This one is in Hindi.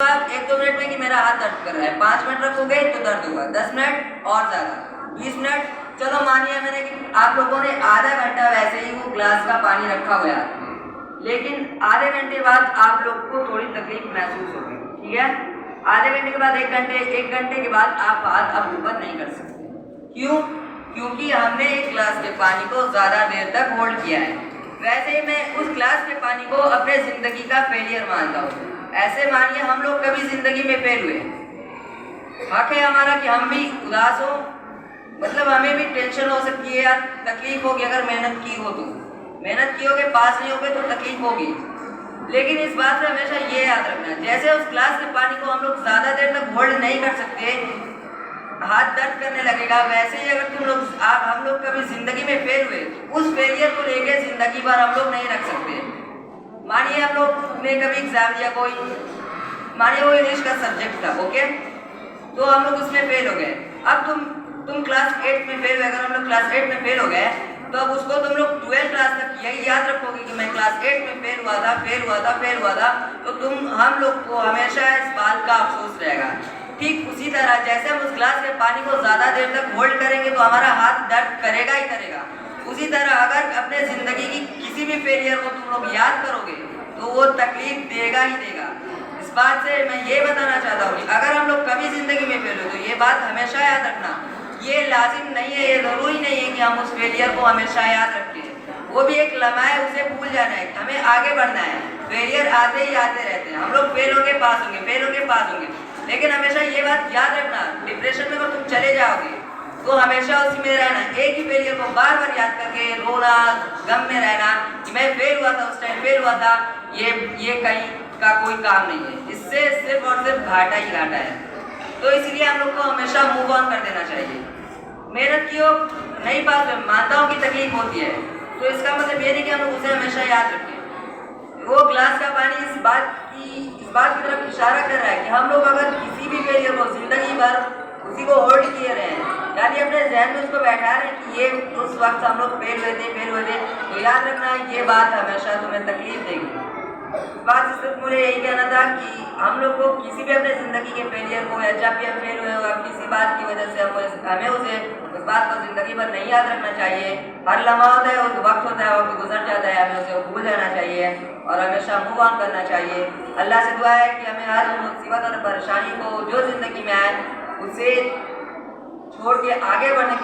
आप 1-2 मिनट में कि मेरा हाथ दर्द कर रहा है, 5 मिनट रखोगे तो दर्द होगा, 10 मिनट और ज़्यादा, 20 मिनट। चलो मान लिया मैंने कि आप लोगों ने आधा घंटा वैसे ही वो ग्लास का पानी रखा हुआ है, लेकिन आधे घंटे बाद आप लोग को थोड़ी तकलीफ महसूस होगी, ठीक है। आधे घंटे के बाद 1 घंटे के बाद आप हाथ अब ऊपर नहीं कर सकते। क्यों? क्योंकि हमने एक ग्लास के पानी को ज़्यादा देर तक होल्ड किया है। वैसे ही मैं उस ग्लास के पानी को अपने ज़िंदगी का फेलियर मानता हूँ। ऐसे मानिए हम लोग कभी ज़िंदगी में फेल हुए, हक है हमारा कि हम भी उदास हो, मतलब हमें भी टेंशन हो सकती है या तकलीफ होगी। अगर मेहनत की हो तो मेहनत की होगी, पास नहीं होगे तो तकलीफ होगी। लेकिन इस बात से हमेशा ये याद रखना, जैसे उस ग्लास के पानी को हम लोग ज़्यादा देर तक होल्ड नहीं कर सकते, हाथ दर्द करने लगेगा, वैसे ही अगर हम लोग कभी ज़िंदगी में फेल हुए, उस फेलियर को लेके ज़िंदगी भर हम लोग नहीं रख सकते। मानिए हम लोग ने कभी एग्जाम दिया, कोई मानिए वो इंग्लिश का सब्जेक्ट था, ओके, तो हम लोग उसमें फेल हो गए। अब तुम क्लास 8 में फेल हुए, अगर हम लोग क्लास 8 में फेल हो गए तो अब उसको तुम लोग 12 क्लास तक यही याद रखोगे कि मैं क्लास 8 में फेल हुआ था, तो हम लोग को हमेशा इस बात का अफसोस रहेगा। ठीक उसी तरह जैसे हम उस ग्लास के पानी को ज़्यादा देर तक होल्ड करेंगे तो हमारा हाथ दर्द करेगा ही करेगा। उसी तरह अगर अपने ज़िंदगी की किसी भी फेलियर को तुम लोग याद करोगे तो वो तकलीफ देगा ही देगा। इस बात से मैं ये बताना चाहता हूँ कि अगर हम लोग कभी ज़िंदगी में फेल हो तो ये बात हमेशा याद रखना, ये लाजिम नहीं है, ये ज़रूरी नहीं है कि हम उस फेलियर को हमेशा याद रखें। वो भी एक लम्हा है, उसे भूल जाना है, हमें आगे बढ़ना है। फेलियर आते ही आते रहते हैं, हम लोग फेल होंगे पास होंगे, फेल होंगे पास होंगे, लेकिन हमेशा ये बात याद रखना, डिप्रेशन में अगर तुम चले जाओगे तो हमेशा उसी में रहना, एक ही फेलियर को बार बार याद करके रोना, गम में रहना कि मैं फेल हुआ था, उस टाइम फेल हुआ था, ये कहीं का कोई काम नहीं है। इससे सिर्फ और सिर्फ घाटा ही घाटा है। तो इसलिए हम लोग को हमेशा मूव ऑन कर देना चाहिए। मेहनत की हो नहीं पास, मानता हूँ कि तकलीफ होती है, तो इसका मतलब ये नहीं कि हम लोग उसे हमेशा याद रखें। वो ग्लास का पानी इस बात की तरफ इशारा कर रहा है कि हम लोग अगर किसी भी फेलियर को जिंदगी भर उसी को होल्ड किए रहे हैं, यानी अपने जहन में उसको बैठा रहे हैं कि ये उस वक्त हम लोग फेल हुए थे, तो याद रखना ये बात हमेशा तुम्हें तकलीफ देगी। इस बात से सिर्फ मुझे यही कहना था कि हम लोग को किसी भी अपने ज़िंदगी के फेलियर को या जब भी हम फेल हुए हो या किसी बात की वजह से हमें उस बात को ज़िंदगी भर नहीं याद रखना चाहिए। हर लम्हा होता है, उस वक्त होता है, वक्त गुजर जाता है, हमें उसे भूल जाना चाहिए और हमेशा मूव ऑन करना चाहिए। अल्लाह से दुआ है कि हमें हर मुसीबत और परेशानी को जो ज़िंदगी में आए उसे छोड़ के आगे बढ़ने की